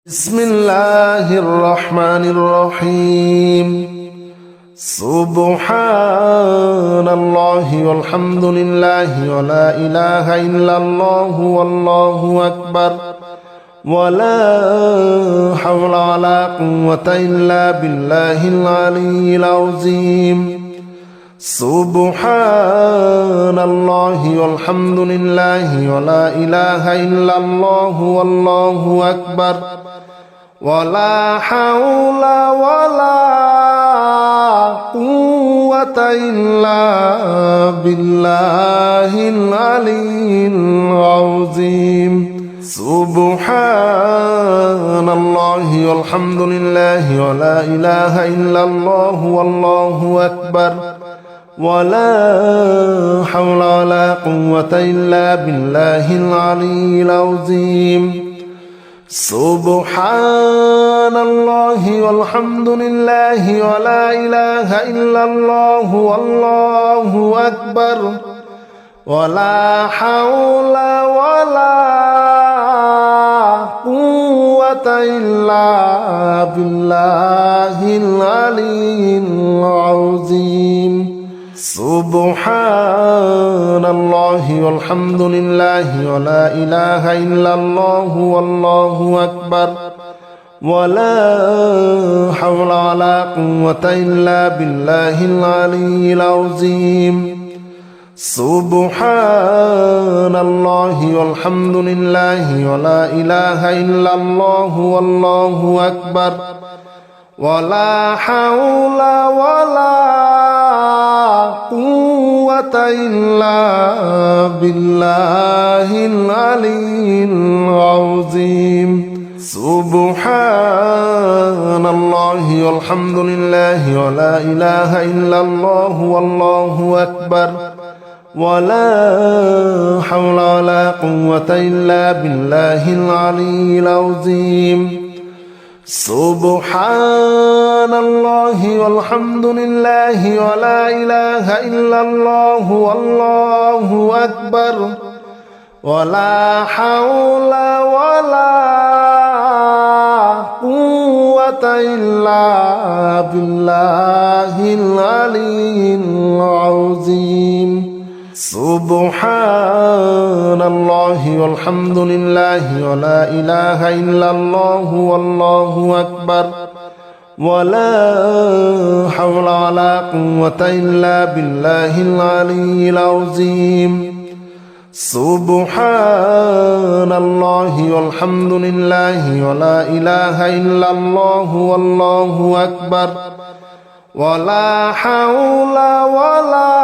بسم الله الرحمن الرحيم سبحان الله والحمد لله ولا إله إلا الله والله أكبر ولا حول ولا قوة إلا بالله العلي العظيم سبحان الله والحمد لله ولا إله إلا الله والله أكبر ولا حول ولا قوة إلا بالله العلي العظيم سبحان الله والحمد لله ولا إله إلا الله والله أكبر ولا حول ولا قوة إلا بالله العلي العظيم سبحان الله والحمد لله ولا إله إلا الله والله أكبر ولا حول ولا قوة إلا بالله العلي العظيم سبحان الله والحمد لله ولا إله إلا الله والله أكبر ولا حول ولا قوة إلا بالله العلي العظيم سبحان الله والحمد لله ولا إله إلا الله والله أكبر ولا حول ولا قوة إلا بالله العلي العظيم سبحان الله والحمد لله ولا إله إلا الله والله أكبر ولا حول ولا قوة إلا بالله العلي العظيم سبحان الله والحمد لله ولا إله إلا الله والله أكبر ولا حول ولا قوة إلا بالله العلي العظيم سبحان الله والحمد لله ولا إله إلا الله والله أكبر ولا حول ولا قوة إلا بالله العلي العظيم سبحان الله والحمد لله ولا إله إلا الله والله أكبر ولا حول ولا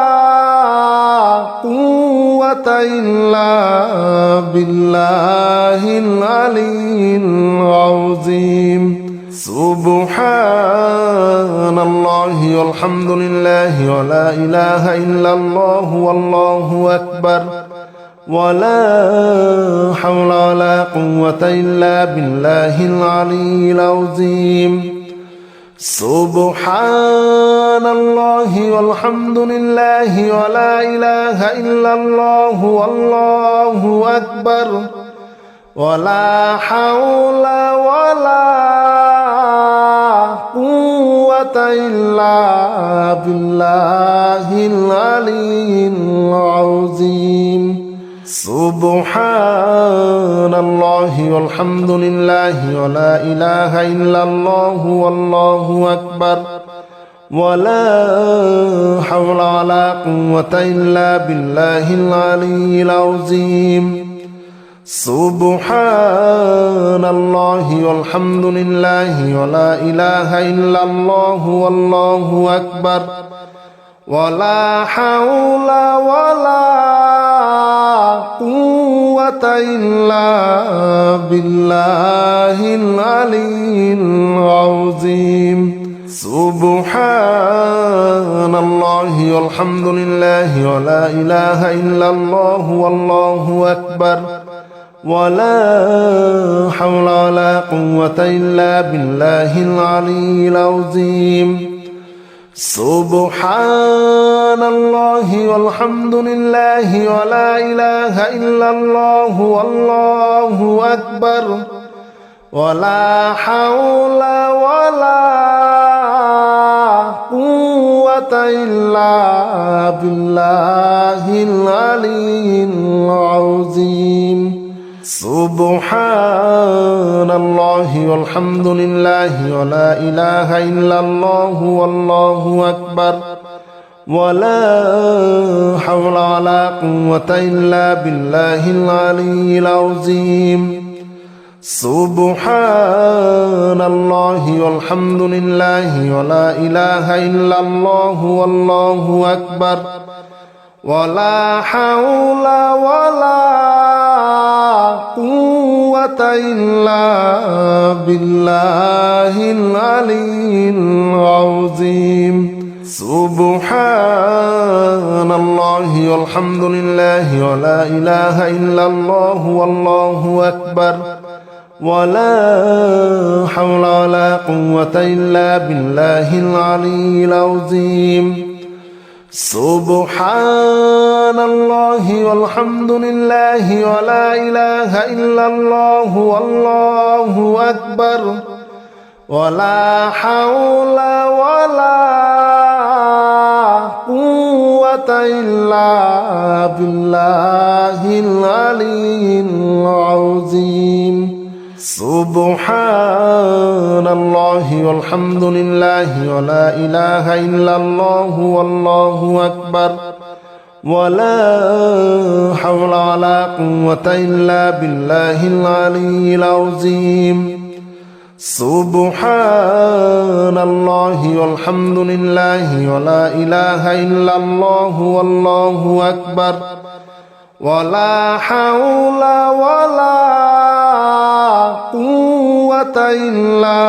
قوة إلا بالله العلي العظيم سبحان الله والحمد لله ولا إله إلا الله والله أكبر ولا حول ولا قوة إلا بالله العلي العظيم سبحان الله والحمد لله ولا إله إلا الله والله أكبر ولا حول ولا قوة إلا بالله العلي العظيم سبحان الله والحمد لله ولا إله إلا الله والله أكبر ولا حول ولا قوة إلا بالله العلي العظيم سبحان الله والحمد لله ولا إله إلا الله والله أكبر ولا حول ولا قوة إلا بالله العلي العظيم سبحان الله والحمد لله ولا إله إلا الله والله أكبر ولا حول ولا قوة إلا بالله العلي العظيم سبحان الله والحمد لله ولا إله إلا الله والله أكبر ولا حول ولا قوة إلا بالله العلي العظيم سبحان الله والحمد لله ولا إله إلا الله والله أكبر ولا حول ولا قوة إلا بالله العلي العظيم سبحان الله والحمد لله ولا إله إلا الله والله أكبر ولا حول ولا قوة إلا بالله العلي العظيم سبحان الله والحمد لله ولا إله إلا الله والله أكبر ولا حول ولا قوة إلا بالله العلي العظيم سبحان الله والحمد لله ولا إله إلا الله والله أكبر ولا حول ولا قوة إلا بالله العلي العظيم سبحان الله والحمد لله ولا إله إلا الله والله أكبر ولا حول ولا قوة إلا بالله العلي العظيم سبحان الله والحمد لله ولا إله إلا الله والله أكبر ولا حول ولا قوة إلا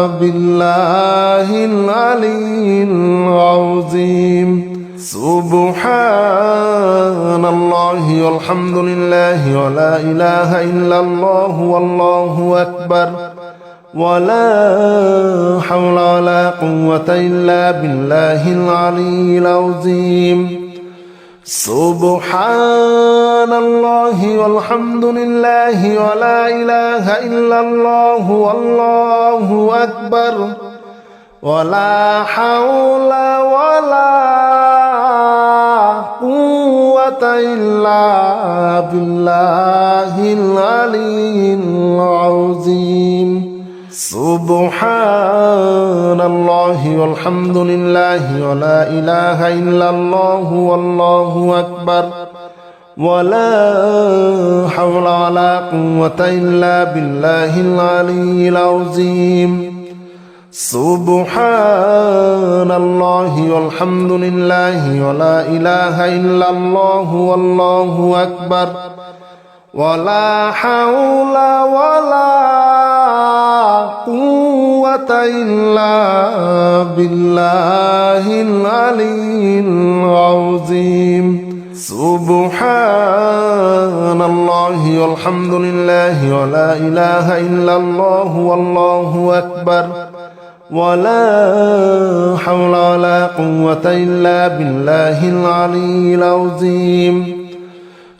بالله العلي العظيم سبحان الله والحمد لله ولا إله إلا الله والله أكبر ولا حول ولا قوة إلا بالله العلي العظيم سبحان الله والحمد لله ولا إله إلا الله والله أكبر ولا حول ولا قوة إلا بالله العلي العظيم سبحان الله والحمد لله ولا إله إلا الله والله أكبر ولا حول ولا قوة إلا بالله العلي العظيم سبحان الله والحمد لله ولا إله إلا الله والله أكبر ولا حول ولا قوة إلا بالله العلي العظيم سبحان الله والحمد لله ولا إله إلا الله والله أكبر ولا حول ولا قوة إلا بالله العلي العظيم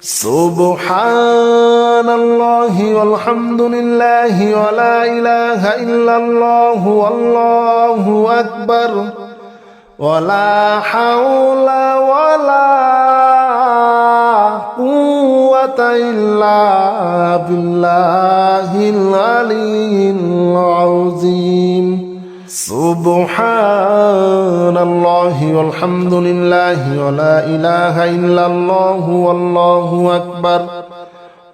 سبحان الله والحمد لله ولا إله إلا الله والله أكبر ولا حول ولا قوة إلا بالله العلي العظيم سبحان الله والحمد لله ولا إله إلا الله والله أكبر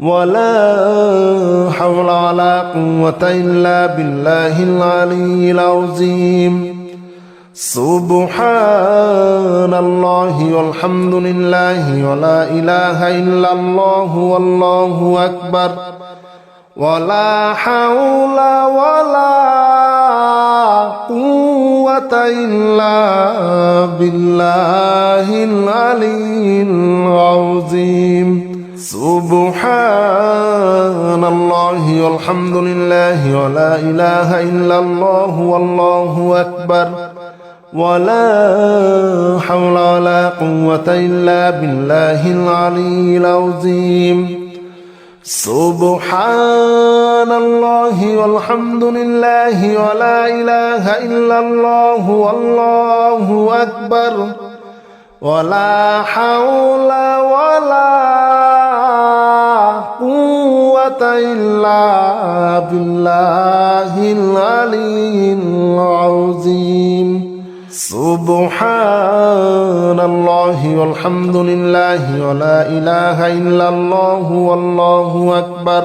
ولا حول ولا قوة إلا بالله العلي العظيم سبحان الله والحمد لله ولا إله إلا الله والله أكبر ولا حول ولا قوة إلا بالله العلي العظيم سبحان الله والحمد لله ولا إله إلا الله والله أكبر ولا حول ولا قوة إلا بالله العلي العظيم سبحان الله والحمد لله ولا إله إلا الله والله أكبر ولا حول ولا قوة إلا بالله العلي العظيم سبحان الله والحمد لله ولا إله إلا الله والله أكبر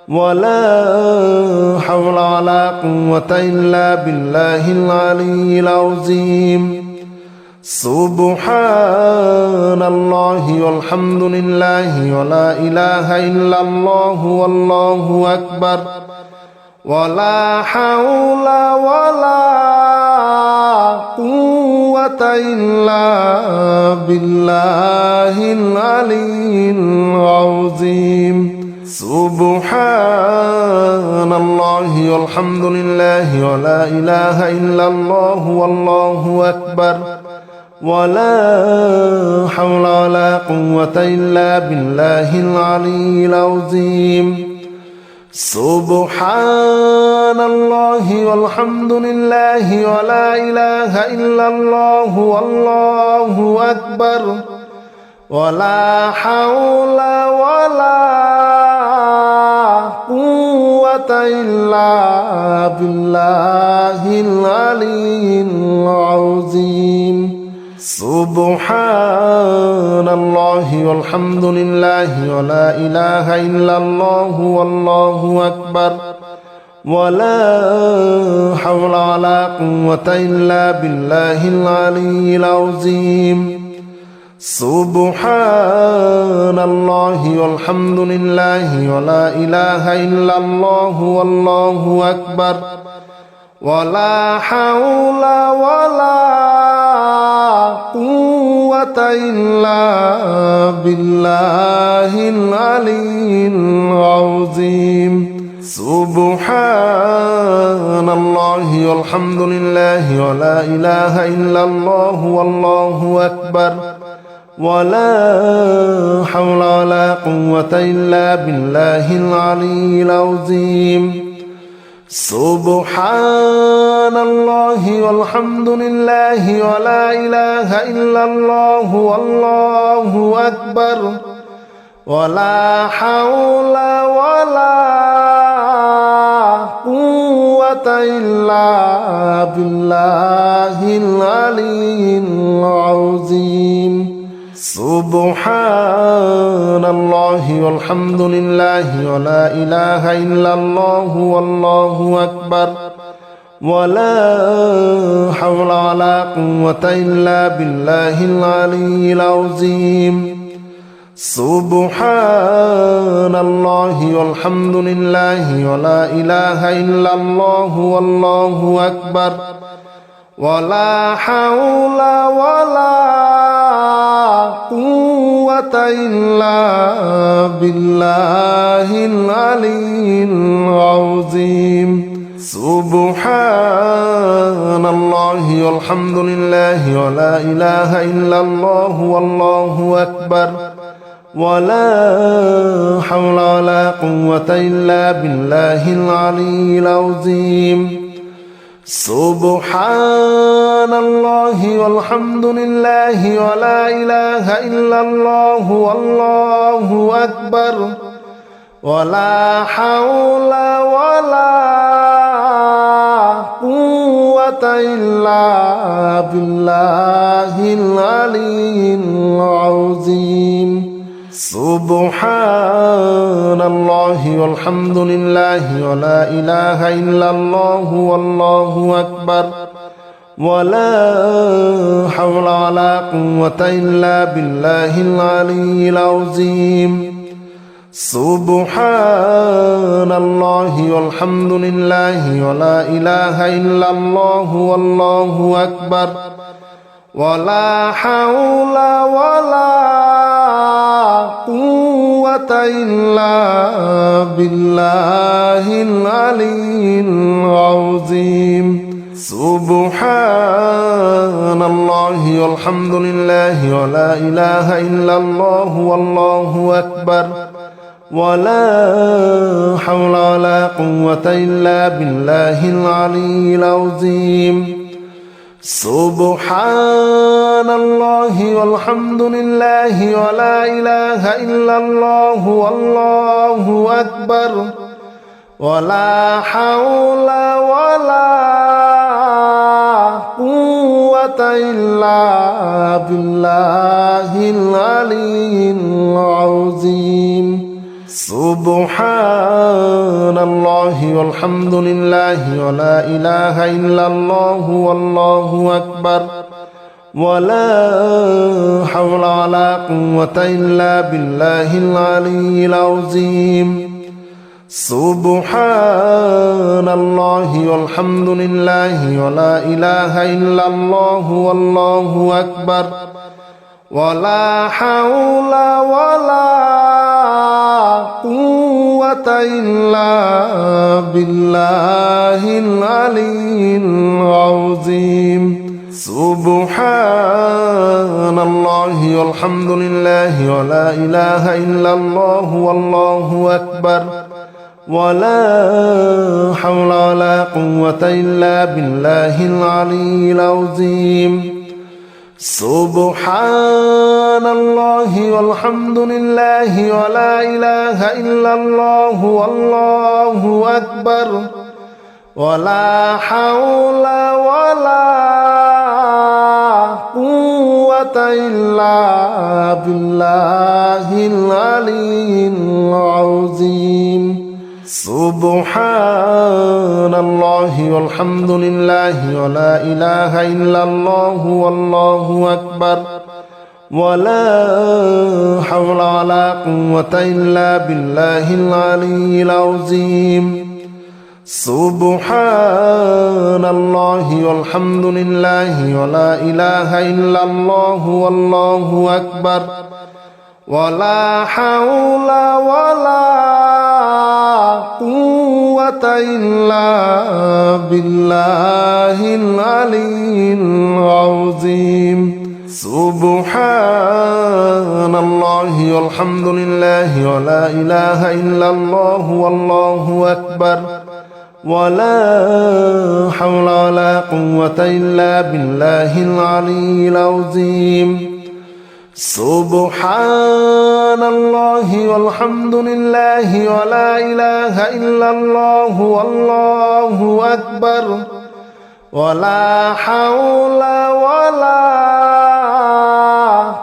ولا حول ولا قوة إلا بالله العلي العظيم سبحان الله والحمد لله ولا إله إلا الله والله أكبر ولا حول ولا قوة إلا بالله العلي العظيم سبحان الله والحمد لله ولا إله إلا الله والله أكبر ولا حول ولا قوة إلا بالله العلي العظيم سبحان الله والحمد لله ولا إله إلا الله والله أكبر ولا حول ولا قوة إلا بالله العلي العظيم سبحان الله والحمد لله ولا إله إلا الله والله أكبر ولا حول ولا قوة إلا بالله العلي العظيم سبحان الله والحمد لله ولا إله إلا الله والله أكبر ولا حول ولا قوة إلا بالله العلي العظيم سبحان الله والحمد لله ولا إله إلا الله والله أكبر ولا حول ولا قوة إلا بالله العلي العظيم سبحان الله والحمد لله ولا إله إلا الله والله أكبر ولا حول ولا قوة إلا بالله العلي العظيم سبحان الله والحمد لله ولا إله إلا الله والله أكبر ولا حول ولا قوة إلا بالله العلي العظيم سبحان الله والحمد لله ولا إله إلا الله والله أكبر ولا حول ولا قوة إلا بالله العلي العظيم سبحان الله والحمد لله ولا إله إلا الله والله أكبر ولا حول ولا قوة إلا بالله العلي العظيم سبحان الله والحمد لله ولا إله إلا الله والله أكبر ولا حول ولا قوة إلا بالله العلي العظيم سبحان الله والحمد لله ولا إله إلا الله والله أكبر ولا حول ولا قوة إلا بالله العلي العظيم سبحان الله والحمد لله ولا إله إلا الله والله أكبر ولا حول ولا قوة إلا بالله العلي العظيم سبحان الله والحمد لله ولا إله إلا الله والله أكبر ولا حول ولا قوة إلا بالله العلي العظيم سبحان الله والحمد لله ولا إله إلا الله والله أكبر ولا حول ولا قوة إلا بالله العلي العظيم سبحان الله والحمد لله ولا إله إلا الله والله أكبر ولا حول ولا قوة إلا بالله العلي العظيم سبحان الله والحمد لله ولا إله إلا الله والله أكبر ولا حول ولا قوة إلا بالله العلي العظيم سبحان الله والحمد لله ولا إله إلا الله والله أكبر ولا حول ولا قوة إلا بالله العلي العظيم سبحان الله والحمد لله ولا إله إلا الله والله أكبر ولا حول ولا قوة إلا بالله العلي العظيم سبحان الله والحمد لله ولا إله إلا الله والله أكبر ولا حول ولا قوة إلا بالله العلي العظيم سبحان الله والحمد لله ولا إله إلا الله والله أكبر ولا حول ولا قوة إلا بالله العلي العظيم سبحان الله والحمد لله ولا إله إلا الله والله أكبر ولا حول ولا قوة إلا بالله العلي العظيم سبحان الله والحمد لله ولا إله إلا الله والله أكبر ولا حول ولا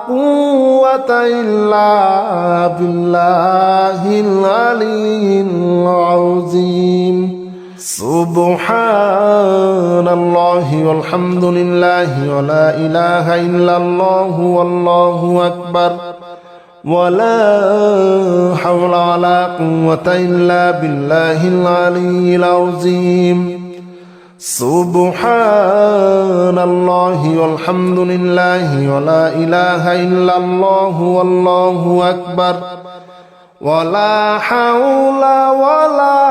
قوة إلا بالله العلي العظيم سبحان الله والحمد لله ولا إله إلا الله والله أكبر ولا حول ولا قوة إلا بالله العلي العظيم سبحان الله والحمد لله ولا إله إلا الله والله أكبر ولا حول ولا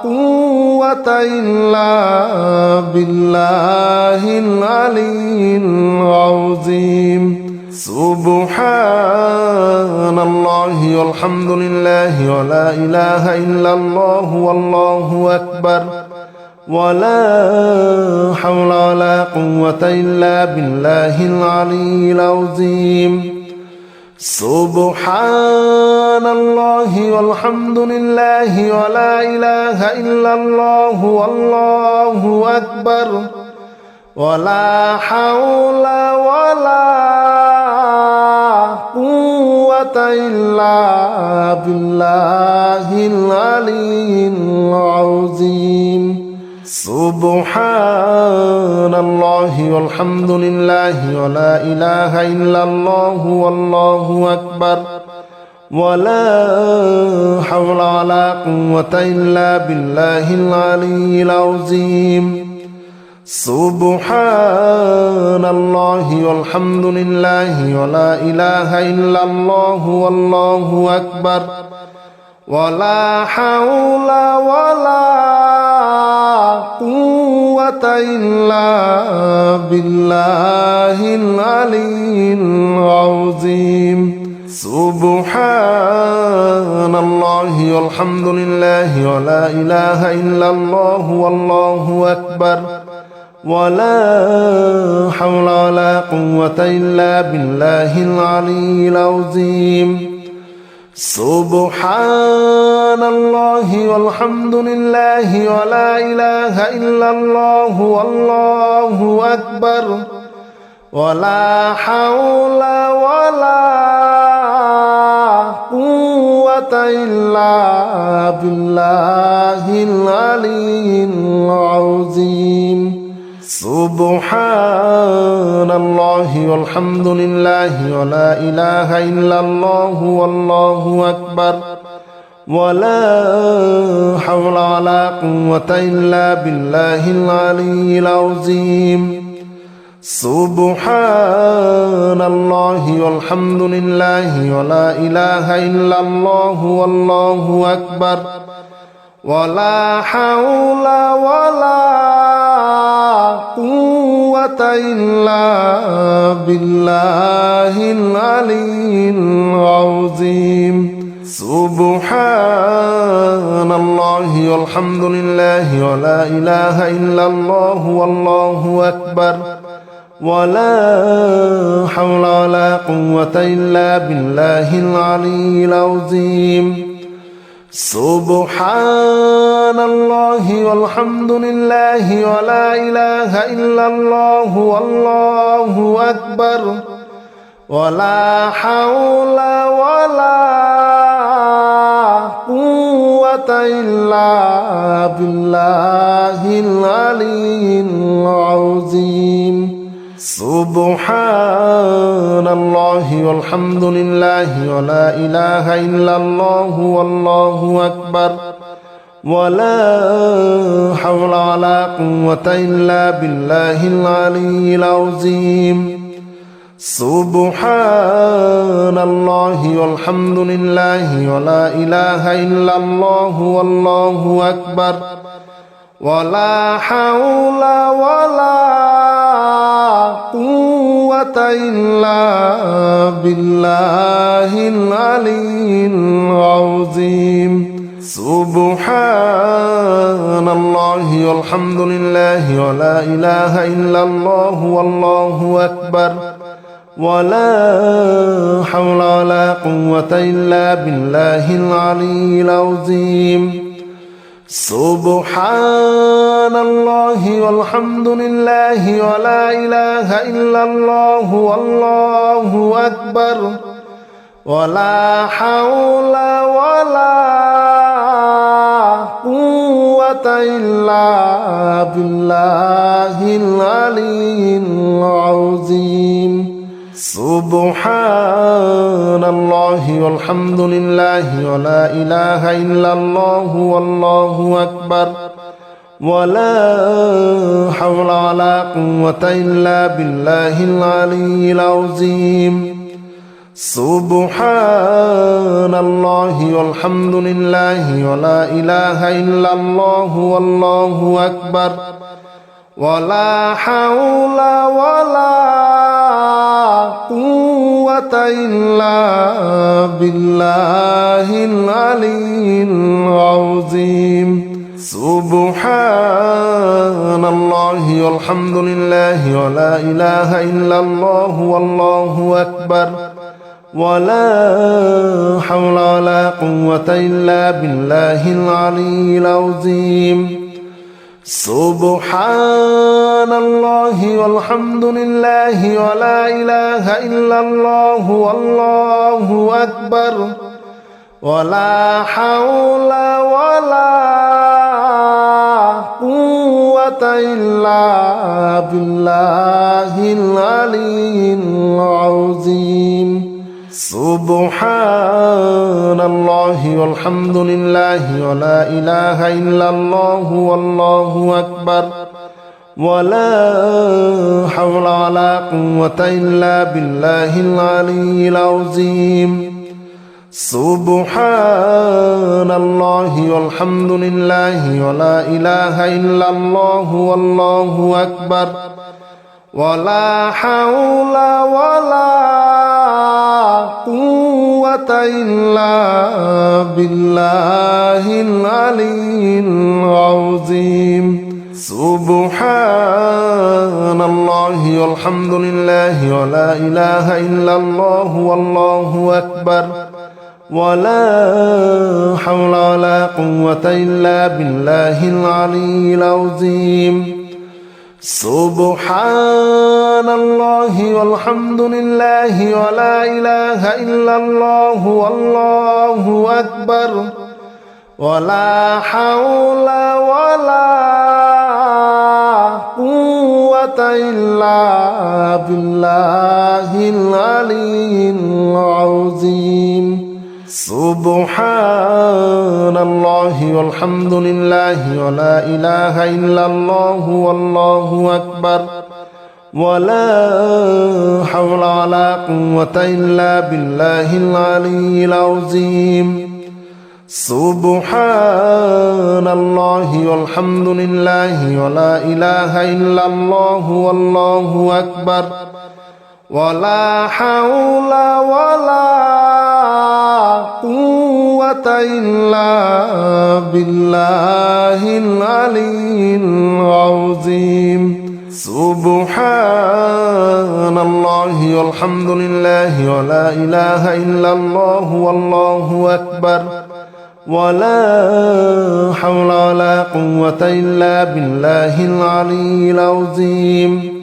قوة إلا بالله العلي العظيم سبحان الله والحمد لله ولا إله إلا الله والله أكبر ولا حول ولا قوة إلا بالله العلي العظيم سبحان الله والحمد لله ولا إله إلا الله والله أكبر ولا حول ولا قوة إلا بالله العلي العظيم سبحان الله والحمد لله ولا إله إلا الله والله أكبر ولا حول ولا قوة إلا بالله العلي العظيم سبحان الله والحمد لله ولا إله إلا الله والله أكبر ولا حول ولا قوة إلا بالله العلي العظيم سبحان الله والحمد لله ولا إله إلا الله والله أكبر ولا حول ولا قوة إلا بالله العلي العظيم سبحان الله والحمد لله ولا إله إلا الله والله أكبر ولا حول ولا قوة إلا بالله العلي العظيم سبحان الله والحمد لله ولا إله إلا الله والله أكبر ولا حول ولا قوة إلا بالله العلي العظيم سبحان الله والحمد لله ولا إله إلا الله والله أكبر ولا حول ولا قوة إلا بالله العلي العظيم سبحان الله والحمد لله ولا إله إلا الله والله أكبر ولا حول ولا قوة إلا بالله العلي العظيم سبحان الله والحمد لله ولا إله إلا الله والله أكبر ولا حول ولا قوة إلا بالله العلي العظيم سبحان الله والحمد لله ولا إله إلا الله والله أكبر ولا حول ولا قوة إلا بالله العلي العظيم سبحان الله والحمد لله ولا إله إلا الله والله أكبر ولا حول ولا قوة إلا بالله العلي العظيم سبحان الله والحمد لله ولا إله إلا الله والله أكبر ولا حول ولا قوة إلا بالله العلي العظيم سبحان الله والحمد لله ولا إله إلا الله والله أكبر ولا حول ولا قوة إلا بالله العلي العظيم سبحان الله والحمد لله ولا إله إلا الله والله أكبر ولا حول ولا قوة إلا بالله العلي العظيم سبحان الله والحمد لله ولا إله إلا الله والله أكبر ولا حول ولا قوة إلا بالله العلي العظيم سبحان الله والحمد لله ولا إله إلا الله والله أكبر ولا حول ولا قوة إلا بالله العلي العظيم سبحان الله والحمد لله ولا إله إلا الله والله أكبر ولا حول ولا قوة إلا بالله العلي العظيم سبحان الله والحمد لله ولا إله إلا الله والله أكبر ولا حول ولا قوة إلا بالله العلي العظيم سبحان الله والحمد لله ولا إله إلا الله والله أكبر ولا حول ولا قوة قوة إلا بالله العلي العظيم سبحان الله والحمد لله ولا إله إلا الله والله أكبر ولا حول ولا قوة إلا بالله العلي العظيم سبحان الله والحمد لله ولا إله إلا الله والله أكبر ولا حول ولا قوة إلا بالله العلي العظيم سبحان الله والحمد لله ولا إله إلا الله والله أكبر ولا حول ولا قوة إلا بالله العلي العظيم سبحان الله والحمد لله ولا إله إلا الله والله أكبر ولا حول ولا قوة إلا بالله العلي العظيم سبحان الله والحمد لله ولا إله إلا الله والله أكبر ولا حول ولا قوة إلا بالله العلي العظيم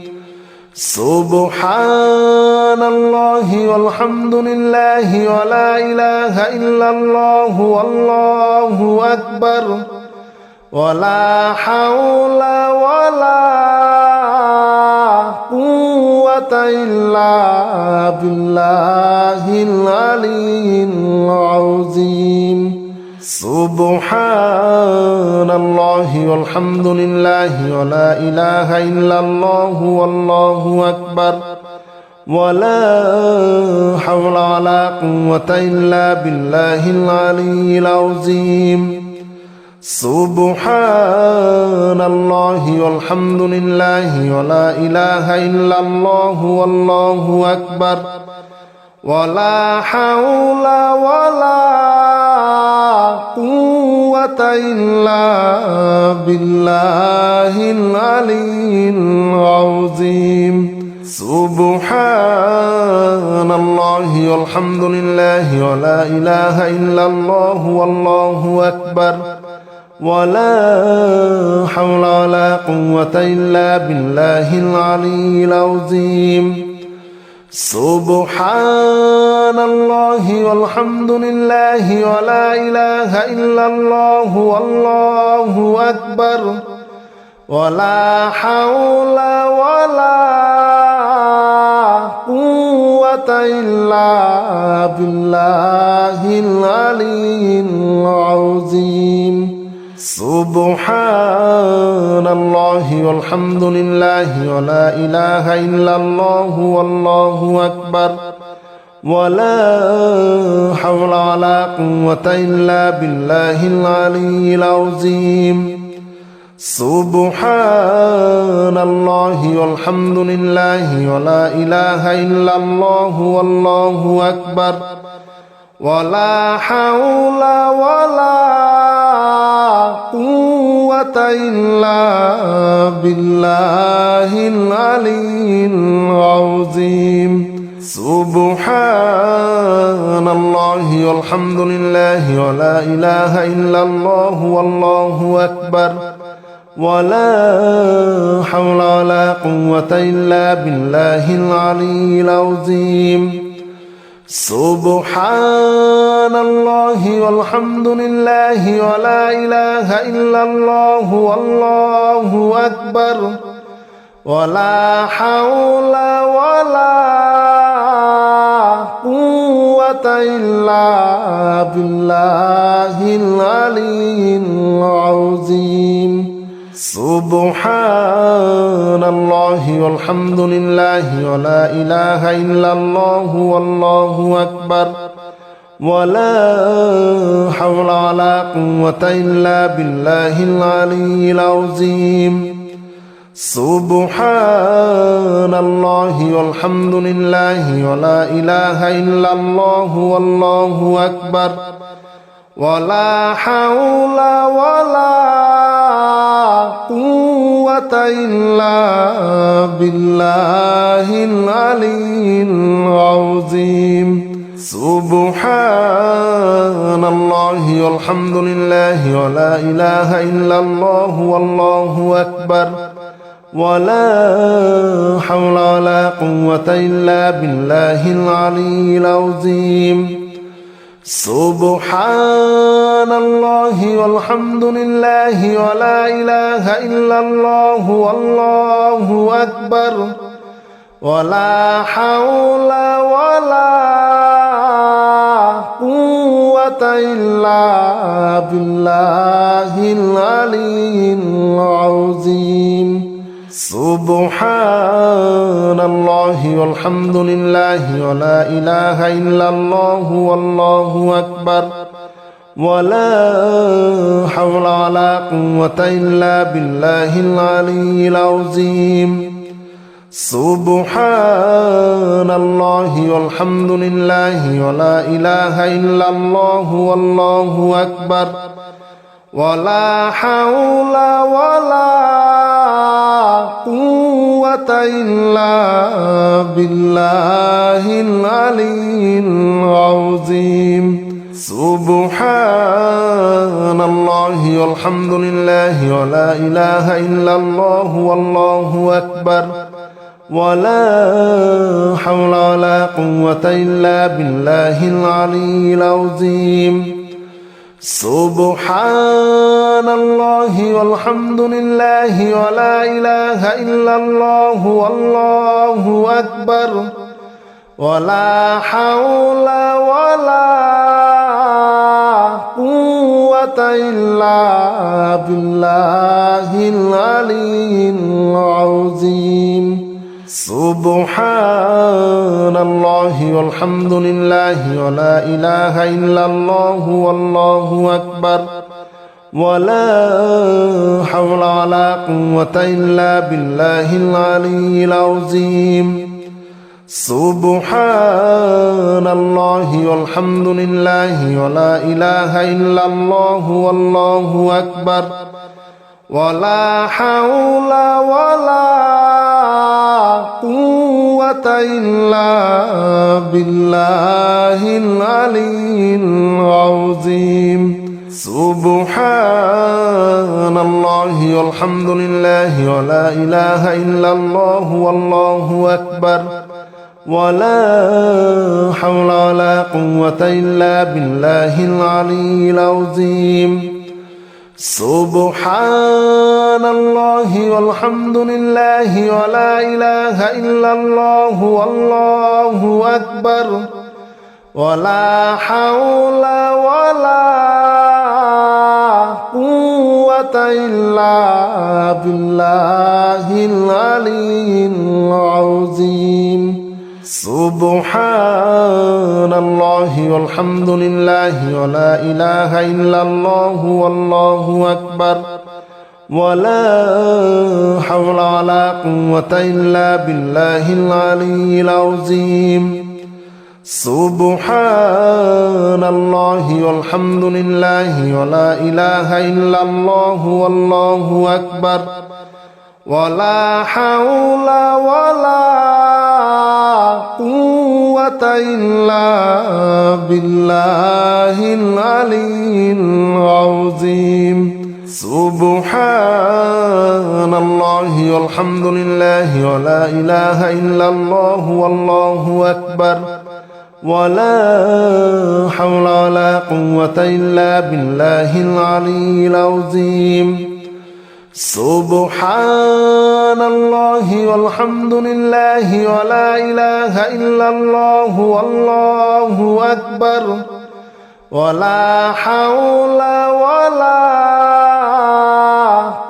سبحان الله والحمد لله ولا إله إلا الله والله أكبر ولا حول ولا قوة إلا بالله العلي العظيم سبحان الله والحمد لله ولا إله إلا الله والله أكبر ولا حول ولا قوة إلا بالله العلي العظيم سبحان الله والحمد لله ولا إله إلا الله والله أكبر ولا حول ولا قوة إلا بالله العلي العظيم سبحان الله والحمد لله ولا إله إلا الله والله أكبر ولا حول ولا قوة إلا بالله العلي العظيم سبحان الله والحمد لله ولا إله إلا الله والله أكبر ولا حول ولا قوة إلا بالله العلي العظيم سبحان الله والحمد لله ولا إله إلا الله والله أكبر ولا حول ولا قوة إلا بالله العلي العظيم سبحان الله والحمد لله ولا إله إلا الله والله أكبر ولا حول ولا قوة إلا بالله العلي العظيم سبحان الله والحمد لله ولا إله إلا الله والله أكبر ولا حول ولا قوة إلا بالله العلي العظيم سبحان الله والحمد لله ولا إله إلا الله والله أكبر ولا حول ولا قوة إلا بالله العلي العظيم سبحان الله والحمد لله ولا إله إلا الله والله أكبر ولا حول ولا قوة إلا بالله العلي العظيم سبحان الله والحمد لله ولا إله إلا الله والله أكبر ولا حول ولا قوة إلا بالله العلي العظيم سبحان الله والحمد لله ولا إله إلا الله والله أكبر ولا حول ولا قوة إلا بالله العلي العظيم سبحان الله والحمد لله ولا إله إلا الله والله أكبر ولا حول ولا قوة إلا بالله العلي العظيم سبحان الله والحمد لله ولا إله إلا الله والله أكبر ولا حول ولا قوة إلا بالله العلي العظيم سبحان الله والحمد لله ولا إله إلا الله والله أكبر ولا حول ولا قوة إلا بالله العلي العظيم سبحان الله والحمد لله ولا إله إلا الله والله أكبر ولا حول ولا قوة إلا بالله العلي العظيم سبحان الله والحمد لله ولا إله إلا الله والله أكبر ولا حول ولا قوة إلا بالله العلي العظيم سبحان الله والحمد لله ولا إله إلا الله والله أكبر ولا حول ولا قوة إلا بالله العلي العظيم سبحان الله والحمد لله ولا إله إلا الله والله أكبر ولا حول ولا قوة إلا بالله العلي العظيم سبحان الله والحمد لله ولا إله إلا الله والله أكبر ولا حول ولا قوة إلا بالله العلي العظيم سبحان الله والحمد لله ولا إله إلا الله والله أكبر ولا حول ولا قوة إلا بالله العلي العظيم سبحان الله والحمد لله ولا إله إلا الله والله أكبر ولا حول ولا قوة إلا بالله العلي العظيم سبحان الله والحمد لله ولا إله إلا الله والله أكبر ولا حول ولا قوة إلا بالله العلي العظيم سبحان الله والحمد لله ولا إله إلا الله والله أكبر ولا حول ولا قوة إلا بالله العلي العظيم سبحان الله والحمد لله ولا إله إلا الله والله أكبر ولا حول ولا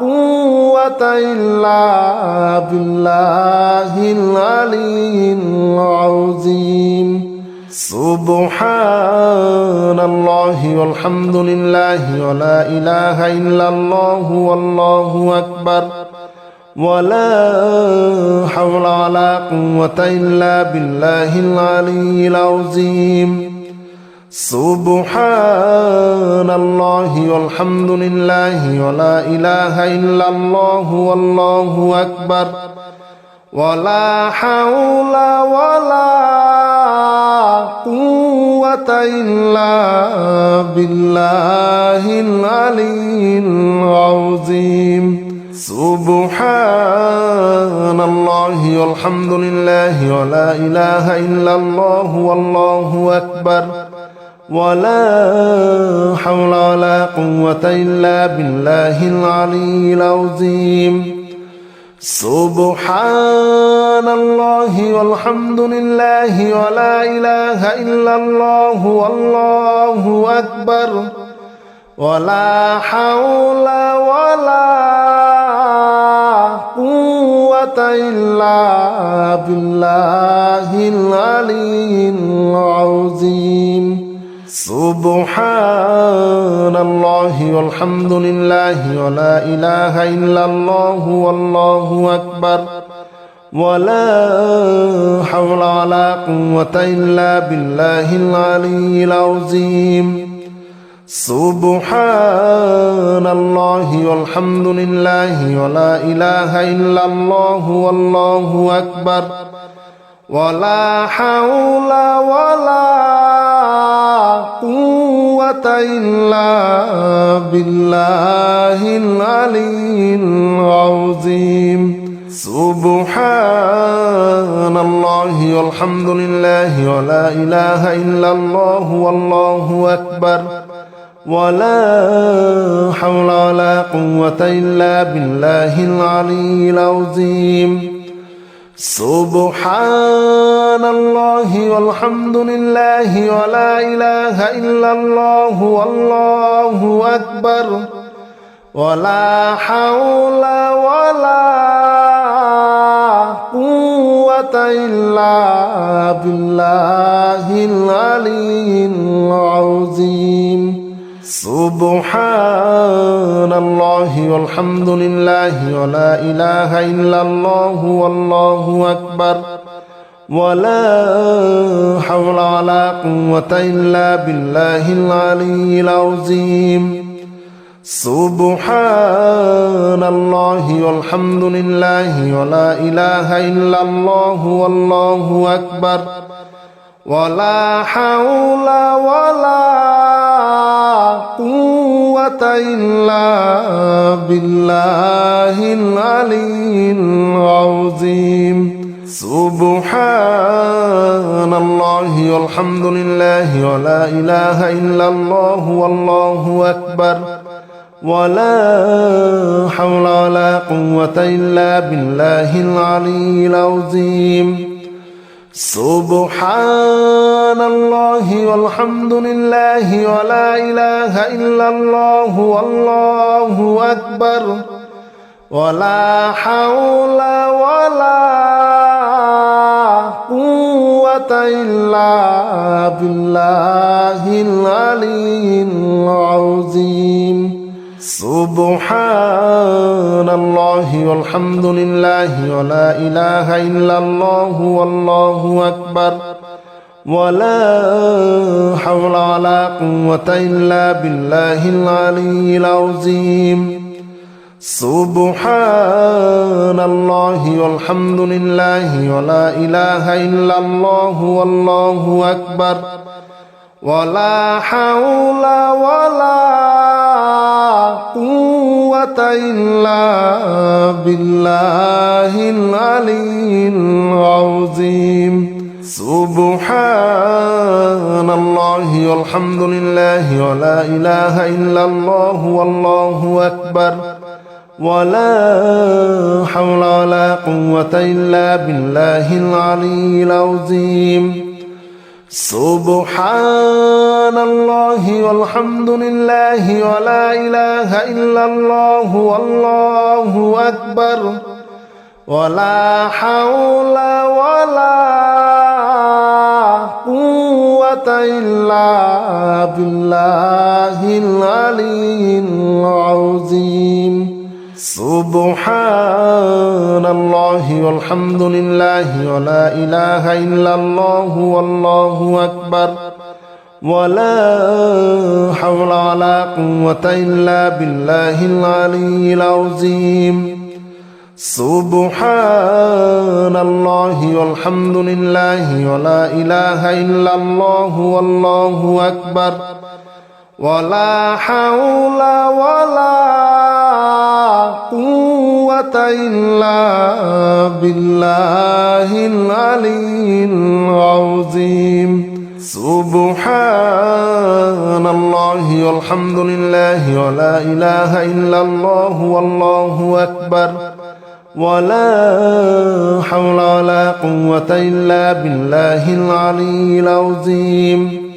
قوة إلا بالله العلي العظيم سبحان الله والحمد لله ولا إله إلا الله والله أكبر ولا حول ولا قوة إلا بالله العلي العظيم سبحان الله والحمد لله ولا إله إلا الله والله أكبر ولا حول ولا قوة إلا بالله العلي العظيم سبحان الله والحمد لله ولا إله إلا الله والله أكبر ولا حول ولا قوة إلا بالله العلي العظيم سبحان الله والحمد لله ولا إله إلا الله والله أكبر ولا حول ولا قوة إلا بالله العلي العظيم سبحان الله والحمد لله ولا إله إلا الله والله أكبر ولا حول ولا قوة إلا بالله العلي العظيم سبحان الله والحمد لله ولا إله إلا الله والله أكبر ولا حول ولا قوة إلا بالله العلي العظيم سبحان الله والحمد لله ولا إله إلا الله والله أكبر ولا حول ولا قوة إلا بالله العلي العظيم سبحان الله والحمد لله ولا إله إلا الله والله أكبر ولا حول ولا قوة إلا بالله العلي العظيم سبحان الله والحمد لله ولا إله إلا الله والله أكبر ولا حول ولا قوة إلا بالله العلي العظيم سبحان الله والحمد لله ولا إله إلا الله والله أكبر ولا حول ولا قوة إلا بالله العلي العظيم سبحان الله والحمد لله ولا إله إلا الله والله أكبر ولا حول ولا قوة إلا بالله العلي العظيم سبحان الله والحمد لله ولا إله إلا الله والله أكبر ولا حول ولا قوة إلا بالله العلي العظيم سبحان الله والحمد لله ولا إله إلا الله والله أكبر ولا حول ولا قوة إلا بالله العلي العظيم سبحان الله والحمد لله ولا إله إلا الله والله أكبر ولا حول ولا قوة إلا بالله العلي العظيم سبحان الله والحمد لله ولا إله إلا الله والله أكبر ولا حول ولا قوة إلا بالله العلي العظيم سبحان الله والحمد لله ولا إله إلا الله والله أكبر ولا حول ولا قوة إلا بالله العلي العظيم سبحان الله والحمد لله ولا إله إلا الله والله أكبر ولا حول ولا قوة إلا بالله العلي العظيم سبحان الله والحمد لله ولا إله إلا الله والله أكبر ولا حول ولا قوة إلا بالله العلي العظيم سبحان الله والحمد لله ولا إله إلا الله والله أكبر ولا حول ولا قوة إلا بالله العلي العظيم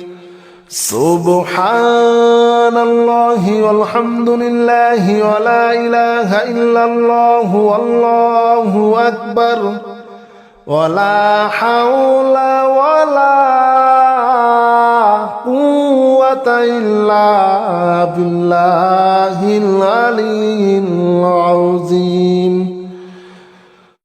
سبحان الله والحمد لله ولا إله إلا الله والله أكبر ولا حول ولا قوة إلا بالله العلي العظيم